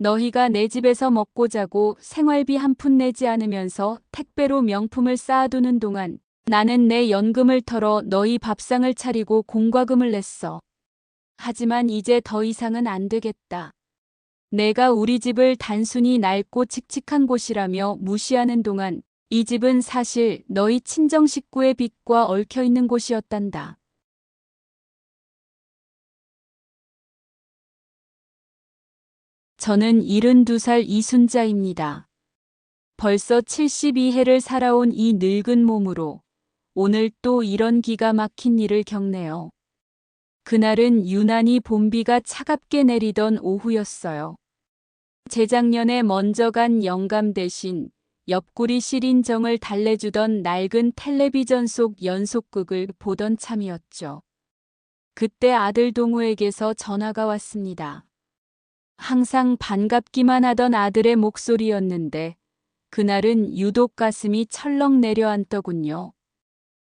너희가 내 집에서 먹고 자고 생활비 한 푼 내지 않으면서 택배로 명품을 쌓아두는 동안 나는 내 연금을 털어 너희 밥상을 차리고 공과금을 냈어. 하지만 이제 더 이상은 안 되겠다. 내가 우리 집을 단순히 낡고 칙칙한 곳이라며 무시하는 동안 이 집은 사실 너희 친정 식구의 빚과 얽혀 있는 곳이었단다. 저는 72살 이순자입니다. 벌써 72해를 살아온 이 늙은 몸으로 오늘 또 이런 기가 막힌 일을 겪네요. 그날은 유난히 봄비가 차갑게 내리던 오후였어요. 재작년에 먼저 간 영감 대신 옆구리 시린 정을 달래주던 낡은 텔레비전 속 연속극을 보던 참이었죠. 그때 아들 동우에게서 전화가 왔습니다. 항상 반갑기만 하던 아들의 목소리였는데 그날은 유독 가슴이 철렁 내려앉더군요.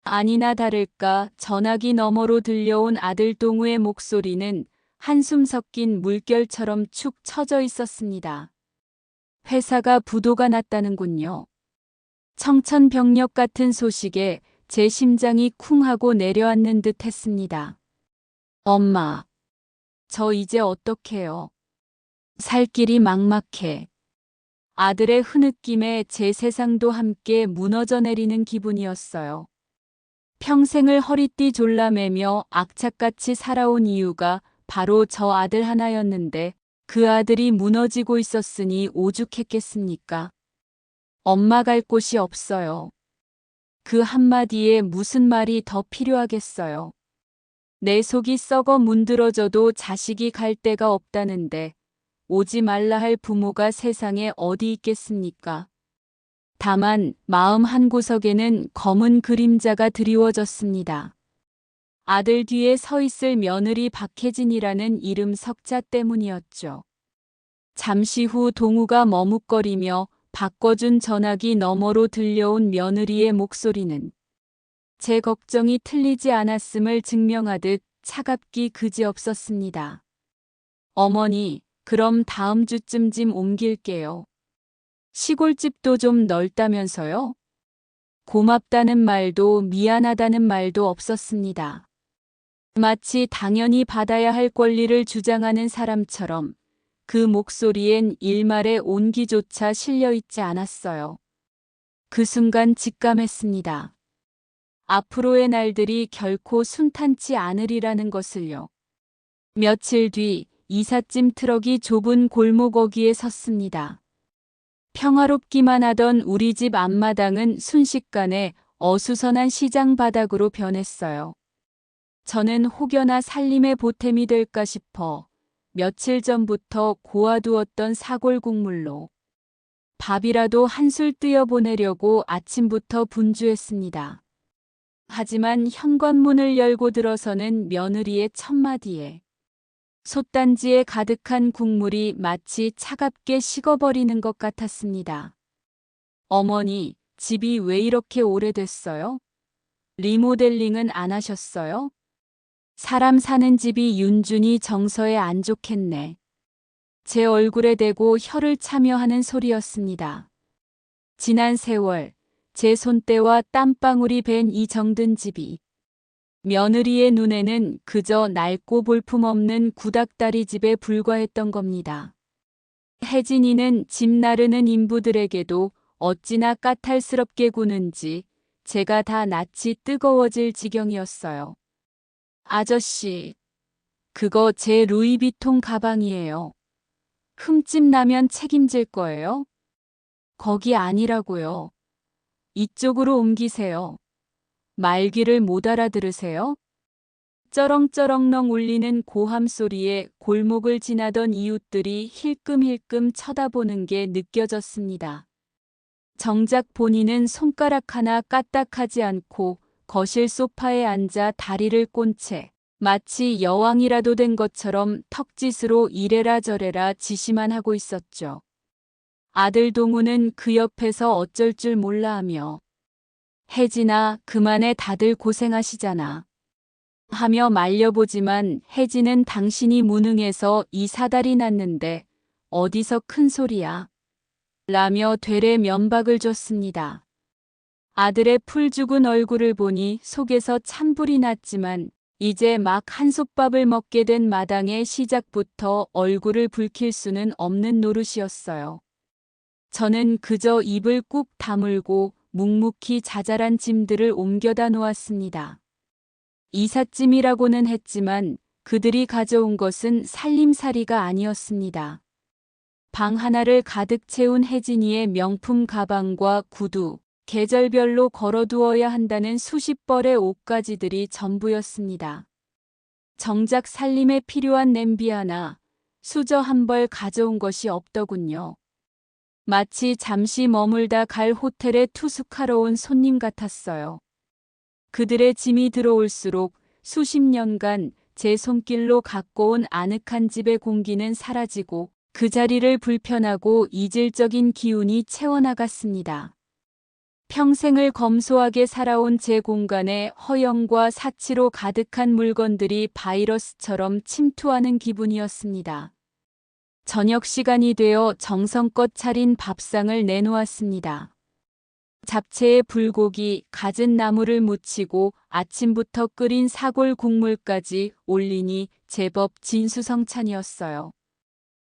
아니나 다를까 전화기 너머로 들려온 아들 동우의 목소리는 한숨 섞인 물결처럼 축 처져 있었습니다. 회사가 부도가 났다는군요. 청천벽력 같은 소식에 제 심장이 쿵 하고 내려앉는 듯 했습니다. 엄마, 저 이제 어떡해요? 살 길이 막막해. 아들의 흐느낌에 제 세상도 함께 무너져 내리는 기분이었어요. 평생을 허리띠 졸라매며 악착같이 살아온 이유가 바로 저 아들 하나였는데 그 아들이 무너지고 있었으니 오죽했겠습니까? 엄마 갈 곳이 없어요. 그 한마디에 무슨 말이 더 필요하겠어요. 내 속이 썩어 문드러져도 자식이 갈 데가 없다는데 오지 말라 할 부모가 세상에 어디 있겠습니까? 다만 마음 한구석에는 검은 그림자가 드리워졌습니다. 아들 뒤에 서 있을 며느리 박혜진이라는 이름 석자 때문이었죠. 잠시 후 동우가 머뭇거리며 바꿔준 전화기 너머로 들려온 며느리의 목소리는 제 걱정이 틀리지 않았음을 증명하듯 차갑기 그지없었습니다. 어머니, 그럼 다음 주쯤 짐 옮길게요. 시골집도 좀 넓다면서요? 고맙다는 말도 미안하다는 말도 없었습니다. 마치 당연히 받아야 할 권리를 주장하는 사람처럼 그 목소리엔 일말의 온기조차 실려 있지 않았어요. 그 순간 직감했습니다. 앞으로의 날들이 결코 순탄치 않으리라는 것을요. 며칠 뒤 이삿짐 트럭이 좁은 골목 어귀에 섰습니다. 평화롭기만 하던 우리 집 앞마당은 순식간에 어수선한 시장 바닥으로 변했어요. 저는 혹여나 살림의 보탬이 될까 싶어 며칠 전부터 고아두었던 사골 국물로 밥이라도 한술 뜨여 보내려고 아침부터 분주했습니다. 하지만 현관문을 열고 들어서는 며느리의 첫마디에 솥단지에 가득한 국물이 마치 차갑게 식어버리는 것 같았습니다. 어머니, 집이 왜 이렇게 오래됐어요? 리모델링은 안 하셨어요? 사람 사는 집이 윤준이 정서에 안 좋겠네. 제 얼굴에 대고 혀를 차며 하는 소리였습니다. 지난 세월, 제 손때와 땀방울이 밴 이 정든 집이 며느리의 눈에는 그저 낡고 볼품없는 구닥다리 집에 불과했던 겁니다. 혜진이는 집 나르는 인부들에게도 어찌나 까탈스럽게 구는지 제가 다 낯이 뜨거워질 지경이었어요. 아저씨, 그거 제 루이비통 가방이에요. 흠집 나면 책임질 거예요? 거기 아니라고요. 이쪽으로 옮기세요. 말귀를 못 알아들으세요? 쩌렁쩌렁렁 울리는 고함 소리에 골목을 지나던 이웃들이 힐끔힐끔 쳐다보는 게 느껴졌습니다. 정작 본인은 손가락 하나 까딱하지 않고 거실 소파에 앉아 다리를 꼰 채 마치 여왕이라도 된 것처럼 턱짓으로 이래라 저래라 지시만 하고 있었죠. 아들 동우는 그 옆에서 어쩔 줄 몰라 하며 혜진아, 그만해 다들 고생하시잖아. 하며 말려보지만 혜진은 당신이 무능해서 이 사달이 났는데 어디서 큰 소리야. 라며 되레 면박을 줬습니다. 아들의 풀 죽은 얼굴을 보니 속에서 찬불이 났지만 이제 막 한솥밥을 먹게 된 마당의 시작부터 얼굴을 붉힐 수는 없는 노릇이었어요. 저는 그저 입을 꾹 다물고 묵묵히 자잘한 짐들을 옮겨다 놓았습니다. 이삿짐이라고는 했지만 그들이 가져온 것은 살림살이가 아니었습니다. 방 하나를 가득 채운 혜진이의 명품 가방과 구두, 계절별로 걸어두어야 한다는 수십 벌의 옷가지들이 전부였습니다. 정작 살림에 필요한 냄비 하나, 수저 한 벌 가져온 것이 없더군요. 마치 잠시 머물다 갈 호텔에 투숙하러 온 손님 같았어요. 그들의 짐이 들어올수록 수십 년간 제 손길로 갖고 온 아늑한 집의 공기는 사라지고 그 자리를 불편하고 이질적인 기운이 채워나갔습니다. 평생을 검소하게 살아온 제 공간에 허영과 사치로 가득한 물건들이 바이러스처럼 침투하는 기분이었습니다. 저녁 시간이 되어 정성껏 차린 밥상을 내놓았습니다. 잡채에 불고기, 갖은 나물을 무치고 아침부터 끓인 사골 국물까지 올리니 제법 진수성찬이었어요.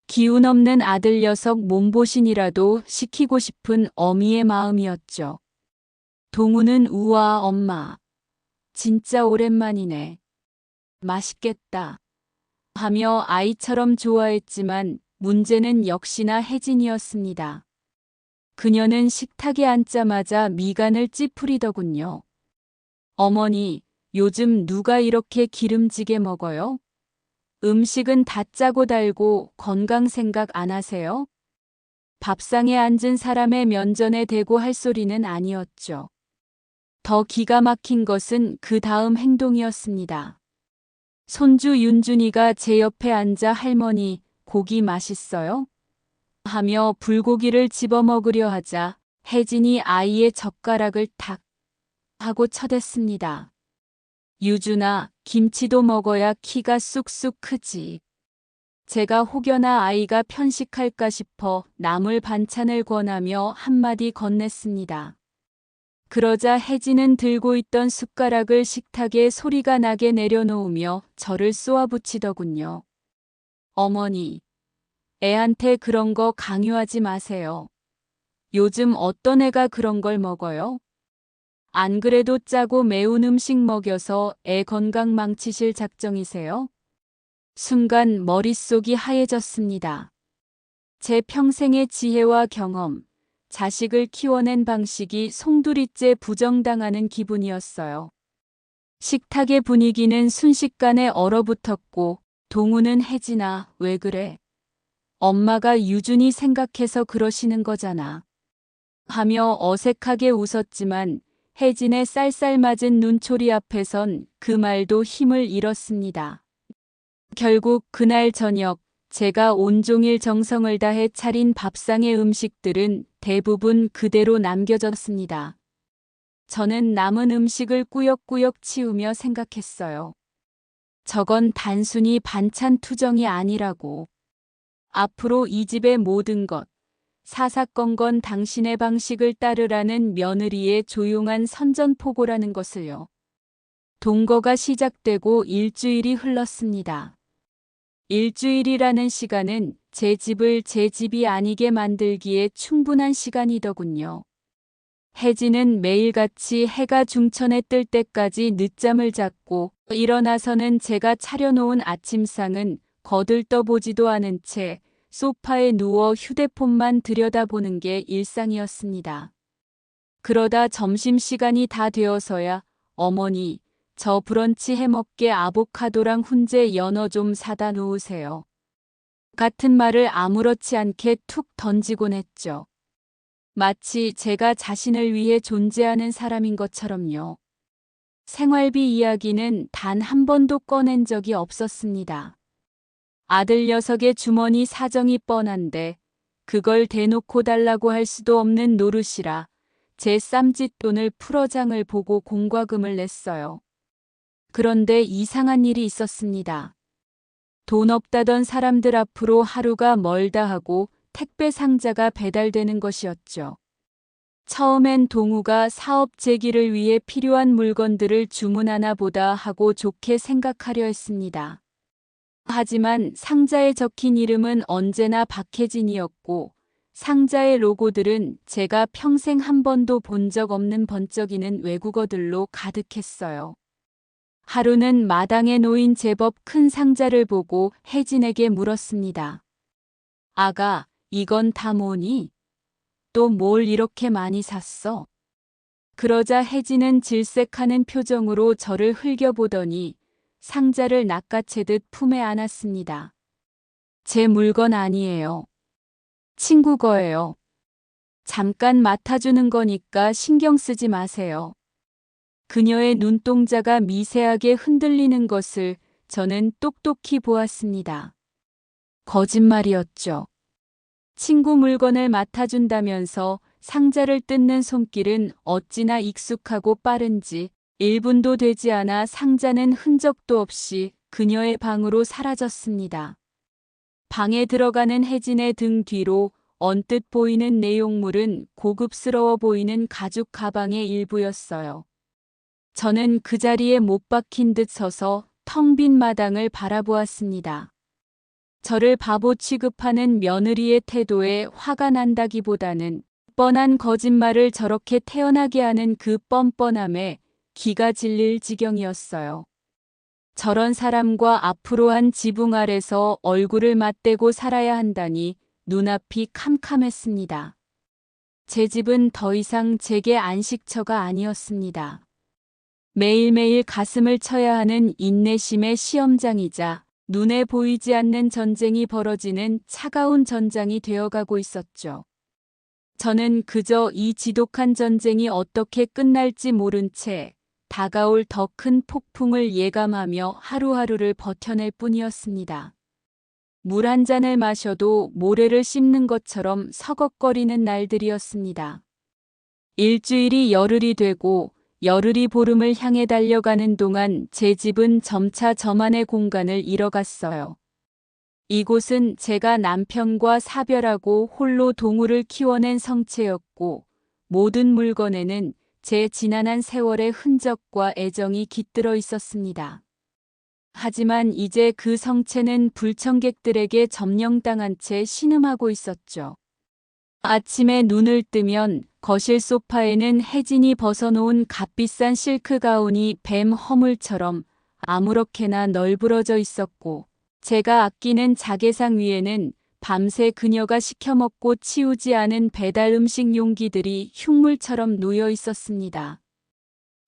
기운 없는 아들 녀석 몸보신이라도 시키고 싶은 어미의 마음이었죠. 동우는 우와 엄마. 진짜 오랜만이네. 맛있겠다. 하며 아이처럼 좋아했지만 문제는 역시나 혜진이었습니다. 그녀는 식탁에 앉자마자 미간을 찌푸리더군요. 어머니, 요즘 누가 이렇게 기름지게 먹어요? 음식은 다 짜고 달고 건강 생각 안 하세요? 밥상에 앉은 사람의 면전에 대고 할 소리는 아니었죠. 더 기가 막힌 것은 그 다음 행동이었습니다. 손주 윤준이가 제 옆에 앉아 할머니, 고기 맛있어요? 하며 불고기를 집어먹으려 하자 혜진이 아이의 젓가락을 탁 하고 쳐댔습니다. 유준아, 김치도 먹어야 키가 쑥쑥 크지. 제가 혹여나 아이가 편식할까 싶어 나물 반찬을 권하며 한마디 건넸습니다. 그러자 혜진은 들고 있던 숟가락을 식탁에 소리가 나게 내려놓으며 저를 쏘아붙이더군요. 어머니, 애한테 그런 거 강요하지 마세요. 요즘 어떤 애가 그런 걸 먹어요? 안 그래도 짜고 매운 음식 먹여서 애 건강 망치실 작정이세요? 순간 머릿속이 하얘졌습니다. 제 평생의 지혜와 경험, 자식을 키워낸 방식이 송두리째 부정당하는 기분이었어요. 식탁의 분위기는 순식간에 얼어붙었고 동우는 혜진아, 왜 그래? 엄마가 유준이 생각해서 그러시는 거잖아. 하며 어색하게 웃었지만 혜진의 쌀쌀맞은 눈초리 앞에선 그 말도 힘을 잃었습니다. 결국 그날 저녁 제가 온종일 정성을 다해 차린 밥상의 음식들은 대부분 그대로 남겨졌습니다. 저는 남은 음식을 꾸역꾸역 치우며 생각했어요. 저건 단순히 반찬 투정이 아니라고. 앞으로 이 집의 모든 것, 사사건건 당신의 방식을 따르라는 며느리의 조용한 선전포고라는 것을요. 동거가 시작되고 일주일이 흘렀습니다. 일주일이라는 시간은 제 집을 제 집이 아니게 만들기에 충분한 시간이더군요. 혜진은 매일같이 해가 중천에 뜰 때까지 늦잠을 잤고 일어나서는 제가 차려놓은 아침상은 거들떠보지도 않은 채 소파에 누워 휴대폰만 들여다보는 게 일상이었습니다. 그러다 점심시간이 다 되어서야 어머니, 저 브런치 해먹게 아보카도랑 훈제 연어 좀 사다 놓으세요. 같은 말을 아무렇지 않게 툭 던지곤 했죠. 마치 제가 자신을 위해 존재하는 사람인 것처럼요. 생활비 이야기는 단 한 번도 꺼낸 적이 없었습니다. 아들 녀석의 주머니 사정이 뻔한데 그걸 대놓고 달라고 할 수도 없는 노릇이라 제 쌈짓돈을 풀어장을 보고 공과금을 냈어요. 그런데 이상한 일이 있었습니다. 돈 없다던 사람들 앞으로 하루가 멀다 하고 택배 상자가 배달되는 것이었죠. 처음엔 동우가 사업 재기를 위해 필요한 물건들을 주문하나 보다 하고 좋게 생각하려 했습니다. 하지만 상자에 적힌 이름은 언제나 박혜진이었고 상자의 로고들은 제가 평생 한 번도 본 적 없는 번쩍이는 외국어들로 가득했어요. 하루는 마당에 놓인 제법 큰 상자를 보고 혜진에게 물었습니다. 아가, 이건 다 뭐니? 또 뭘 이렇게 많이 샀어? 그러자 혜진은 질색하는 표정으로 저를 흘겨보더니 상자를 낚아채듯 품에 안았습니다. 제 물건 아니에요. 친구 거예요. 잠깐 맡아주는 거니까 신경 쓰지 마세요. 그녀의 눈동자가 미세하게 흔들리는 것을 저는 똑똑히 보았습니다. 거짓말이었죠. 친구 물건을 맡아준다면서 상자를 뜯는 손길은 어찌나 익숙하고 빠른지 1분도 되지 않아 상자는 흔적도 없이 그녀의 방으로 사라졌습니다. 방에 들어가는 혜진의 등 뒤로 언뜻 보이는 내용물은 고급스러워 보이는 가죽 가방의 일부였어요. 저는 그 자리에 못 박힌 듯 서서 텅 빈 마당을 바라보았습니다. 저를 바보 취급하는 며느리의 태도에 화가 난다기보다는 뻔한 거짓말을 저렇게 태어나게 하는 그 뻔뻔함에 기가 질릴 지경이었어요. 저런 사람과 앞으로 한 지붕 아래서 얼굴을 맞대고 살아야 한다니 눈앞이 캄캄했습니다. 제 집은 더 이상 제게 안식처가 아니었습니다. 매일매일 가슴을 쳐야 하는 인내심의 시험장이자 눈에 보이지 않는 전쟁이 벌어지는 차가운 전장이 되어가고 있었죠. 저는 그저 이 지독한 전쟁이 어떻게 끝날지 모른 채 다가올 더 큰 폭풍을 예감하며 하루하루를 버텨낼 뿐이었습니다. 물 한 잔을 마셔도 모래를 씹는 것처럼 서걱거리는 날들이었습니다. 일주일이 열흘이 되고 열흘이 보름을 향해 달려가는 동안 제 집은 점차 저만의 공간을 잃어갔어요. 이곳은 제가 남편과 사별하고 홀로 동우를 키워낸 성체였고 모든 물건에는 제 지난한 세월의 흔적과 애정이 깃들어 있었습니다. 하지만 이제 그 성체는 불청객들에게 점령당한 채 신음하고 있었죠. 아침에 눈을 뜨면 거실 소파에는 혜진이 벗어놓은 값비싼 실크 가운이 뱀 허물처럼 아무렇게나 널브러져 있었고 제가 아끼는 자개상 위에는 밤새 그녀가 시켜먹고 치우지 않은 배달 음식 용기들이 흉물처럼 놓여 있었습니다.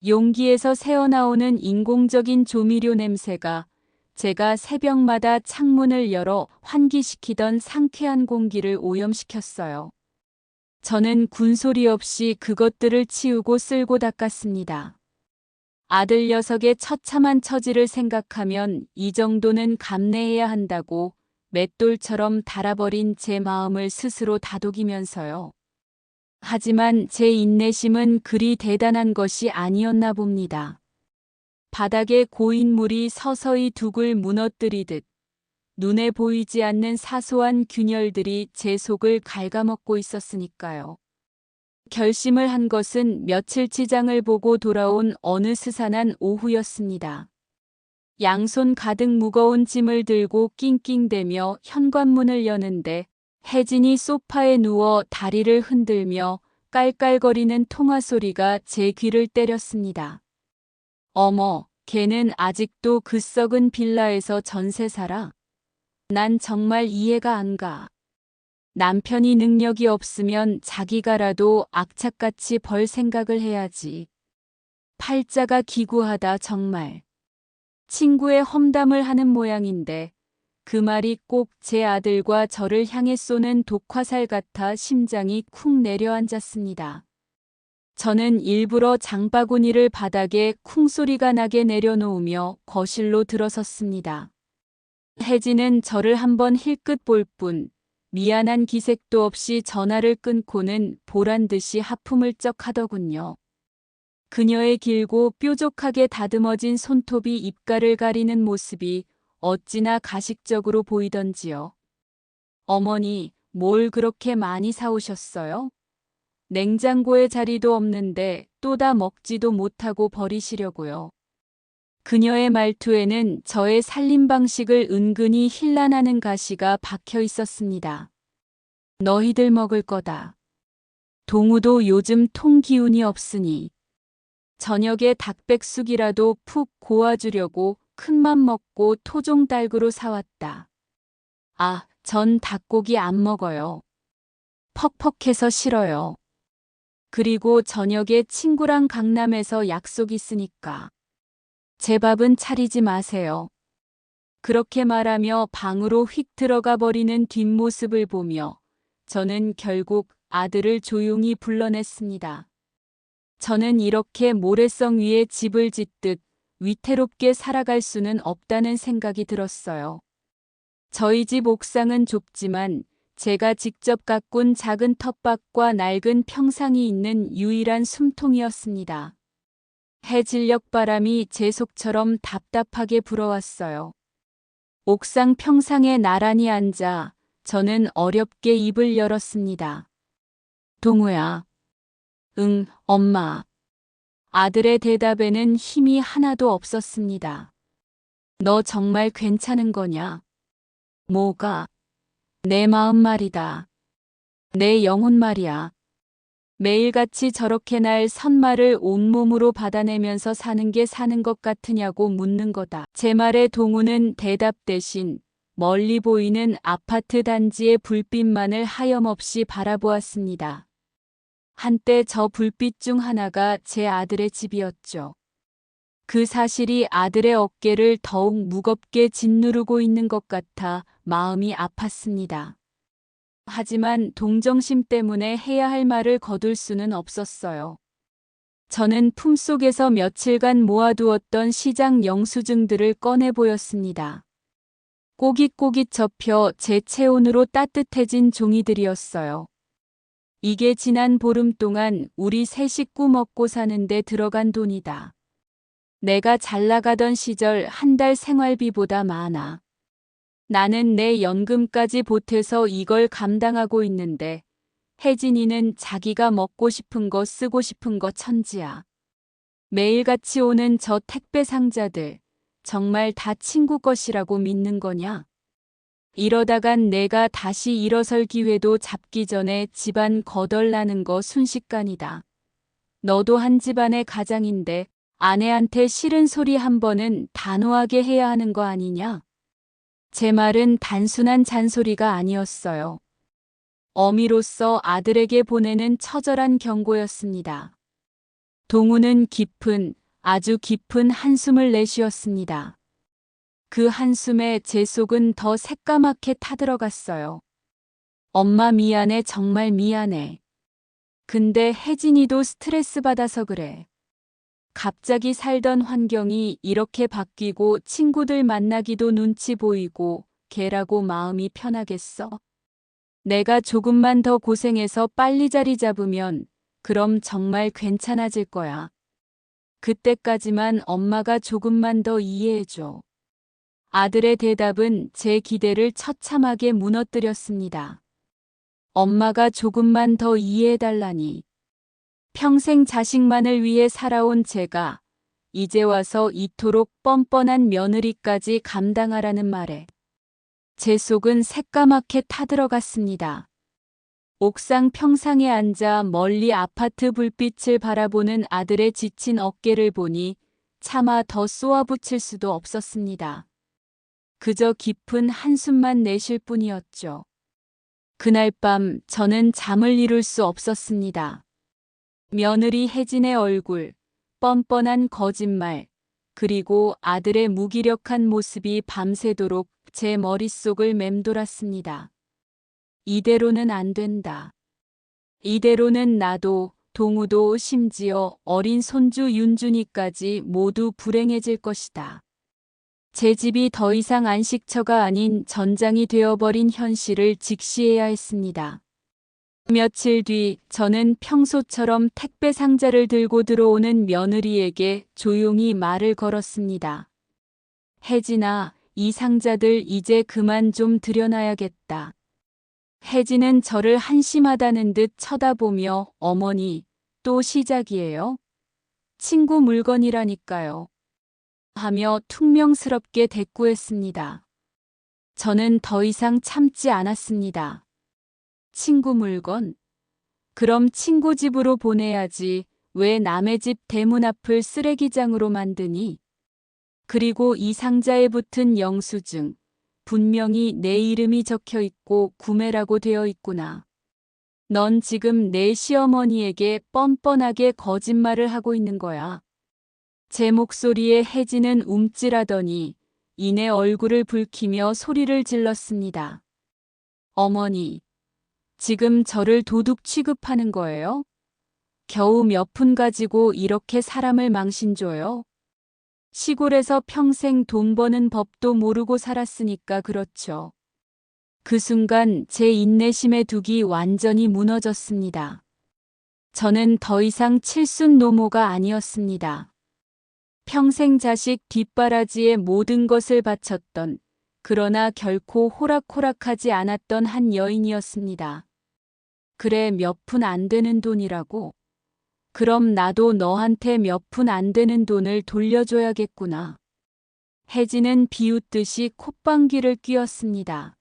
용기에서 새어나오는 인공적인 조미료 냄새가 제가 새벽마다 창문을 열어 환기시키던 상쾌한 공기를 오염시켰어요. 저는 군소리 없이 그것들을 치우고 쓸고 닦았습니다. 아들 녀석의 처참한 처지를 생각하면 이 정도는 감내해야 한다고 맷돌처럼 닳아버린 제 마음을 스스로 다독이면서요. 하지만 제 인내심은 그리 대단한 것이 아니었나 봅니다. 바닥에 고인 물이 서서히 둑을 무너뜨리듯 눈에 보이지 않는 사소한 균열들이 제 속을 갉아먹고 있었으니까요. 결심을 한 것은 며칠치 장을 보고 돌아온 어느 스산한 오후였습니다. 양손 가득 무거운 짐을 들고 낑낑대며 현관문을 여는데 혜진이 소파에 누워 다리를 흔들며 깔깔거리는 통화 소리가 제 귀를 때렸습니다. 어머, 걔는 아직도 그 썩은 빌라에서 전세 살아? 난 정말 이해가 안 가. 남편이 능력이 없으면 자기가라도 악착같이 벌 생각을 해야지. 팔자가 기구하다 정말. 친구의 험담을 하는 모양인데 그 말이 꼭 제 아들과 저를 향해 쏘는 독화살 같아 심장이 쿵 내려앉았습니다. 저는 일부러 장바구니를 바닥에 쿵 소리가 나게 내려놓으며 거실로 들어섰습니다. 혜진은 저를 한번 힐끗 볼 뿐 미안한 기색도 없이 전화를 끊고는 보란듯이 하품을 쩍 하더군요. 그녀의 길고 뾰족하게 다듬어진 손톱이 입가를 가리는 모습이 어찌나 가식적으로 보이던지요. 어머니, 뭘 그렇게 많이 사오셨어요? 냉장고에 자리도 없는데 또 다 먹지도 못하고 버리시려고요. 그녀의 말투에는 저의 살림 방식을 은근히 힐난하는 가시가 박혀 있었습니다. 너희들 먹을 거다. 동우도 요즘 통 기운이 없으니 저녁에 닭백숙이라도 푹 고아주려고 큰맘 먹고 토종닭으로 사왔다. 아, 전 닭고기 안 먹어요. 퍽퍽해서 싫어요. 그리고 저녁에 친구랑 강남에서 약속 있으니까 제 밥은 차리지 마세요. 그렇게 말하며 방으로 휙 들어가 버리는 뒷모습을 보며 저는 결국 아들을 조용히 불러냈습니다. 저는 이렇게 모래성 위에 집을 짓듯 위태롭게 살아갈 수는 없다는 생각이 들었어요. 저희 집 옥상은 좁지만 제가 직접 가꾼 작은 텃밭과 낡은 평상이 있는 유일한 숨통이었습니다. 해질녘 바람이 제 속처럼 답답하게 불어왔어요. 옥상 평상에 나란히 앉아 저는 어렵게 입을 열었습니다. 동우야. 응, 엄마. 아들의 대답에는 힘이 하나도 없었습니다. 너 정말 괜찮은 거냐? 뭐가? 내 마음 말이다. 내 영혼 말이야. 매일같이 저렇게 날 선말을 온몸으로 받아내면서 사는 게 사는 것 같으냐고 묻는 거다. 제 말에 동우는 대답 대신 멀리 보이는 아파트 단지의 불빛만을 하염없이 바라보았습니다. 한때 저 불빛 중 하나가 제 아들의 집이었죠. 그 사실이 아들의 어깨를 더욱 무겁게 짓누르고 있는 것 같아 마음이 아팠습니다. 하지만 동정심 때문에 해야 할 말을 거둘 수는 없었어요. 저는 품속에서 며칠간 모아두었던 시장 영수증들을 꺼내 보였습니다. 꼬깃꼬깃 접혀 제 체온으로 따뜻해진 종이들이었어요. 이게 지난 보름 동안 우리 세 식구 먹고 사는데 들어간 돈이다. 내가 잘 나가던 시절 한 달 생활비보다 많아. 나는 내 연금까지 보태서 이걸 감당하고 있는데 혜진이는 자기가 먹고 싶은 거 쓰고 싶은 거 천지야. 매일같이 오는 저 택배 상자들 정말 다 친구 것이라고 믿는 거냐? 이러다간 내가 다시 일어설 기회도 잡기 전에 집안 거덜나는 거 순식간이다. 너도 한 집안의 가장인데 아내한테 싫은 소리 한 번은 단호하게 해야 하는 거 아니냐? 제 말은 단순한 잔소리가 아니었어요. 어미로서 아들에게 보내는 처절한 경고였습니다. 동우는 깊은, 아주 깊은 한숨을 내쉬었습니다. 그 한숨에 제 속은 더 새까맣게 타들어갔어요. 엄마 미안해, 정말 미안해. 근데 혜진이도 스트레스 받아서 그래. 갑자기 살던 환경이 이렇게 바뀌고 친구들 만나기도 눈치 보이고 걔라고 마음이 편하겠어? 내가 조금만 더 고생해서 빨리 자리 잡으면 그럼 정말 괜찮아질 거야. 그때까지만 엄마가 조금만 더 이해해줘. 아들의 대답은 제 기대를 처참하게 무너뜨렸습니다. 엄마가 조금만 더 이해해달라니. 평생 자식만을 위해 살아온 제가 이제 와서 이토록 뻔뻔한 며느리까지 감당하라는 말에 제 속은 새까맣게 타들어갔습니다. 옥상 평상에 앉아 멀리 아파트 불빛을 바라보는 아들의 지친 어깨를 보니 차마 더 쏘아붙일 수도 없었습니다. 그저 깊은 한숨만 내쉴 뿐이었죠. 그날 밤 저는 잠을 이룰 수 없었습니다. 며느리 혜진의 얼굴, 뻔뻔한 거짓말, 그리고 아들의 무기력한 모습이 밤새도록 제 머릿속을 맴돌았습니다. 이대로는 안 된다. 이대로는 나도, 동우도 심지어 어린 손주 윤준이까지 모두 불행해질 것이다. 제 집이 더 이상 안식처가 아닌 전장이 되어버린 현실을 직시해야 했습니다. 며칠 뒤 저는 평소처럼 택배 상자를 들고 들어오는 며느리에게 조용히 말을 걸었습니다. 혜진아, 이 상자들 이제 그만 좀 들여놔야겠다. 혜진은 저를 한심하다는 듯 쳐다보며 어머니, 또 시작이에요? 친구 물건이라니까요. 하며 퉁명스럽게 대꾸했습니다. 저는 더 이상 참지 않았습니다. 친구 물건? 그럼 친구 집으로 보내야지. 왜 남의 집 대문 앞을 쓰레기장으로 만드니? 그리고 이 상자에 붙은 영수증. 분명히 내 이름이 적혀 있고 구매라고 되어 있구나. 넌 지금 내 시어머니에게 뻔뻔하게 거짓말을 하고 있는 거야. 제 목소리에 혜진은 움찔하더니 이내 얼굴을 붉히며 소리를 질렀습니다. 어머니, 지금 저를 도둑 취급하는 거예요? 겨우 몇 푼 가지고 이렇게 사람을 망신줘요? 시골에서 평생 돈 버는 법도 모르고 살았으니까 그렇죠. 그 순간 제 인내심의 둑이 완전히 무너졌습니다. 저는 더 이상 칠순 노모가 아니었습니다. 평생 자식 뒷바라지에 모든 것을 바쳤던, 그러나 결코 호락호락하지 않았던 한 여인이었습니다. 그래, 몇 푼 안 되는 돈이라고? 그럼 나도 너한테 몇 푼 안 되는 돈을 돌려줘야겠구나. 혜진은 비웃듯이 콧방귀를 뀌었습니다.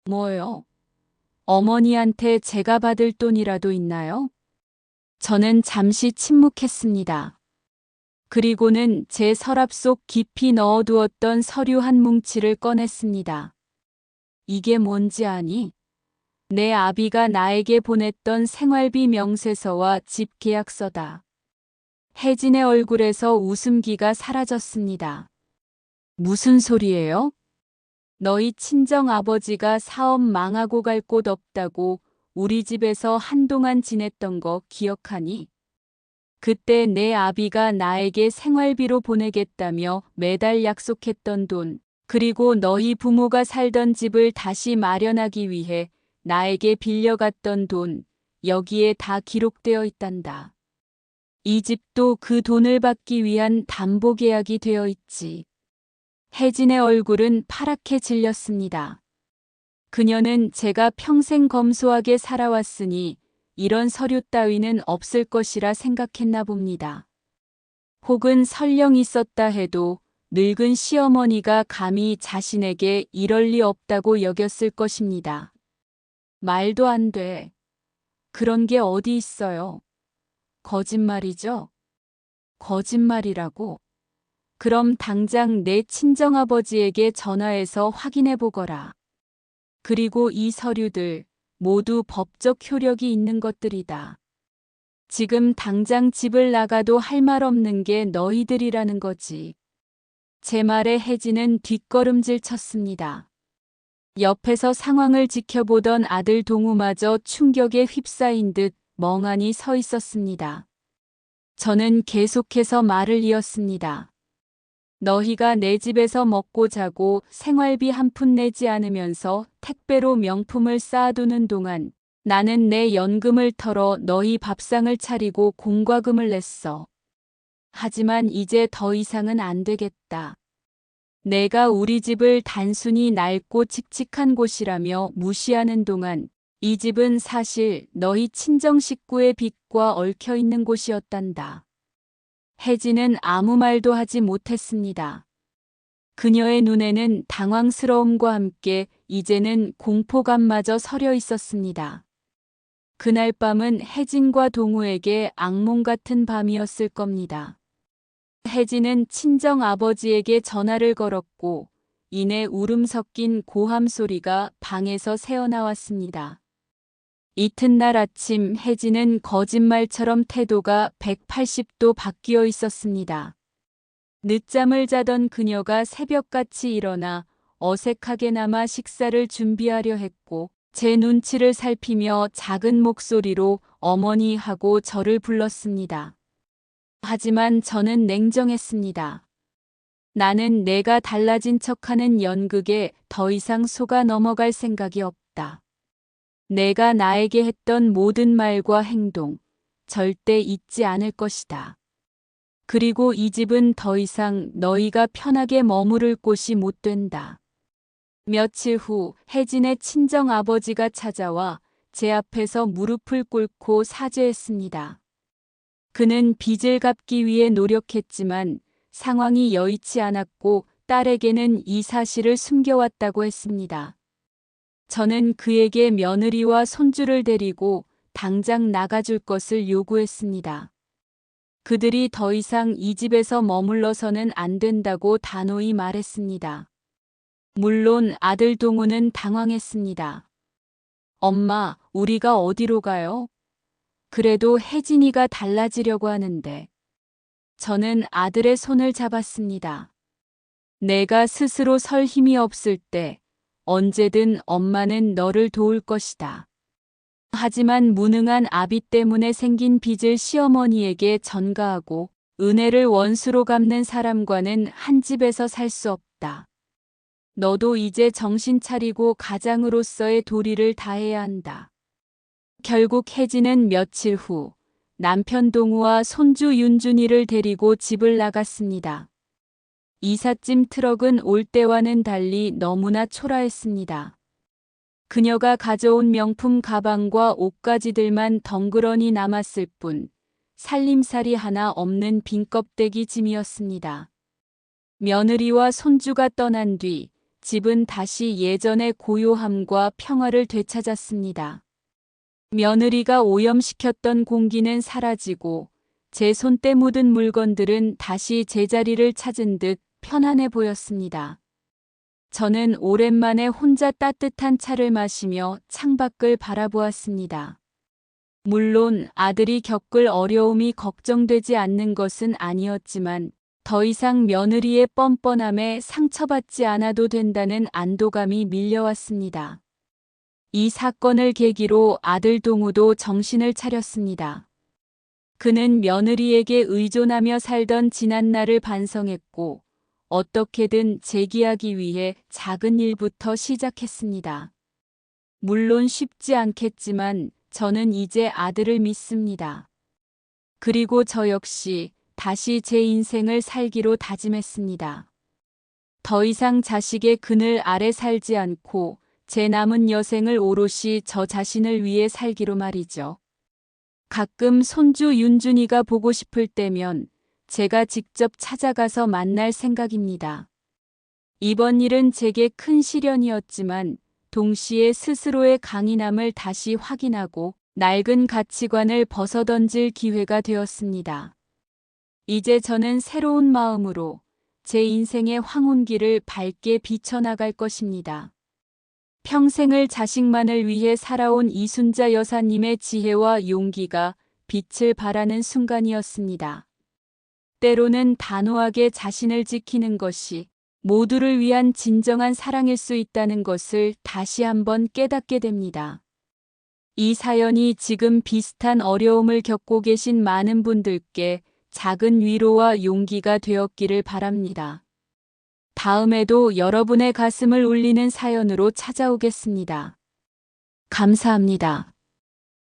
뭐요? 어머니한테 제가 받을 돈이라도 있나요? 저는 잠시 침묵했습니다. 그리고는 제 서랍 속 깊이 넣어두었던 서류 한 뭉치를 꺼냈습니다. 이게 뭔지 아니? 내 아비가 나에게 보냈던 생활비 명세서와 집 계약서다. 혜진의 얼굴에서 웃음기가 사라졌습니다. 무슨 소리예요? 너희 친정 아버지가 사업 망하고 갈 곳 없다고 우리 집에서 한동안 지냈던 거 기억하니? 그때 내 아비가 나에게 생활비로 보내겠다며 매달 약속했던 돈, 그리고 너희 부모가 살던 집을 다시 마련하기 위해 나에게 빌려갔던 돈, 여기에 다 기록되어 있단다. 이 집도 그 돈을 받기 위한 담보 계약이 되어 있지. 혜진의 얼굴은 파랗게 질렸습니다. 그녀는 제가 평생 검소하게 살아왔으니 이런 서류 따위는 없을 것이라 생각했나 봅니다. 혹은 설령 있었다 해도 늙은 시어머니가 감히 자신에게 이럴 리 없다고 여겼을 것입니다. 말도 안 돼. 그런 게 어디 있어요. 거짓말이죠? 거짓말이라고? 그럼 당장 내 친정아버지에게 전화해서 확인해 보거라. 그리고 이 서류들 모두 법적 효력이 있는 것들이다. 지금 당장 집을 나가도 할 말 없는 게 너희들이라는 거지. 제 말에 혜진은 뒷걸음질 쳤습니다. 옆에서 상황을 지켜보던 아들 동우마저 충격에 휩싸인 듯 멍하니 서 있었습니다. 저는 계속해서 말을 이었습니다. 너희가 내 집에서 먹고 자고 생활비 한 푼 내지 않으면서 택배로 명품을 쌓아두는 동안 나는 내 연금을 털어 너희 밥상을 차리고 공과금을 냈어. 하지만 이제 더 이상은 안 되겠다. 내가 우리 집을 단순히 낡고 칙칙한 곳이라며 무시하는 동안 이 집은 사실 너희 친정 식구의 빚과 얽혀 있는 곳이었단다. 혜진은 아무 말도 하지 못했습니다. 그녀의 눈에는 당황스러움과 함께 이제는 공포감마저 서려 있었습니다. 그날 밤은 혜진과 동우에게 악몽 같은 밤이었을 겁니다. 혜진은 친정 아버지에게 전화를 걸었고 이내 울음 섞인 고함 소리가 방에서 새어나왔습니다. 이튿날 아침 혜진은 거짓말처럼 태도가 180도 바뀌어 있었습니다. 늦잠을 자던 그녀가 새벽같이 일어나 어색하게나마 식사를 준비하려 했고 제 눈치를 살피며 작은 목소리로 어머니 하고 저를 불렀습니다. 하지만 저는 냉정했습니다. 나는 내가 달라진 척하는 연극에 더 이상 속아 넘어갈 생각이 없다. 내가 나에게 했던 모든 말과 행동, 절대 잊지 않을 것이다. 그리고 이 집은 더 이상 너희가 편하게 머무를 곳이 못 된다. 며칠 후 혜진의 친정 아버지가 찾아와 제 앞에서 무릎을 꿇고 사죄했습니다. 그는 빚을 갚기 위해 노력했지만 상황이 여의치 않았고 딸에게는 이 사실을 숨겨왔다고 했습니다. 저는 그에게 며느리와 손주를 데리고 당장 나가줄 것을 요구했습니다. 그들이 더 이상 이 집에서 머물러서는 안 된다고 단호히 말했습니다. 물론 아들 동우는 당황했습니다. 엄마, 우리가 어디로 가요? 그래도 혜진이가 달라지려고 하는데. 저는 아들의 손을 잡았습니다. 내가 스스로 설 힘이 없을 때 언제든 엄마는 너를 도울 것이다. 하지만 무능한 아비 때문에 생긴 빚을 시어머니에게 전가하고 은혜를 원수로 갚는 사람과는 한 집에서 살 수 없다. 너도 이제 정신 차리고 가장으로서의 도리를 다해야 한다. 결국 혜진은 며칠 후 남편 동우와 손주 윤준이를 데리고 집을 나갔습니다. 이삿짐 트럭은 올 때와는 달리 너무나 초라했습니다. 그녀가 가져온 명품 가방과 옷가지들만 덩그러니 남았을 뿐 살림살이 하나 없는 빈 껍데기 짐이었습니다. 며느리와 손주가 떠난 뒤 집은 다시 예전의 고요함과 평화를 되찾았습니다. 며느리가 오염시켰던 공기는 사라지고 제 손때 묻은 물건들은 다시 제자리를 찾은 듯 편안해 보였습니다. 저는 오랜만에 혼자 따뜻한 차를 마시며 창밖을 바라보았습니다. 물론 아들이 겪을 어려움이 걱정되지 않는 것은 아니었지만 더 이상 며느리의 뻔뻔함에 상처받지 않아도 된다는 안도감이 밀려왔습니다. 이 사건을 계기로 아들 동우도 정신을 차렸습니다. 그는 며느리에게 의존하며 살던 지난날을 반성했고 어떻게든 재기하기 위해 작은 일부터 시작했습니다. 물론 쉽지 않겠지만 저는 이제 아들을 믿습니다. 그리고 저 역시 다시 제 인생을 살기로 다짐했습니다. 더 이상 자식의 그늘 아래 살지 않고 제 남은 여생을 오롯이 저 자신을 위해 살기로 말이죠. 가끔 손주 윤준이가 보고 싶을 때면 제가 직접 찾아가서 만날 생각입니다. 이번 일은 제게 큰 시련이었지만 동시에 스스로의 강인함을 다시 확인하고 낡은 가치관을 벗어던질 기회가 되었습니다. 이제 저는 새로운 마음으로 제 인생의 황혼길을 밝게 비춰나갈 것입니다. 평생을 자식만을 위해 살아온 이순자 여사님의 지혜와 용기가 빛을 발하는 순간이었습니다. 때로는 단호하게 자신을 지키는 것이 모두를 위한 진정한 사랑일 수 있다는 것을 다시 한번 깨닫게 됩니다. 이 사연이 지금 비슷한 어려움을 겪고 계신 많은 분들께 작은 위로와 용기가 되었기를 바랍니다. 다음에도 여러분의 가슴을 울리는 사연으로 찾아오겠습니다. 감사합니다.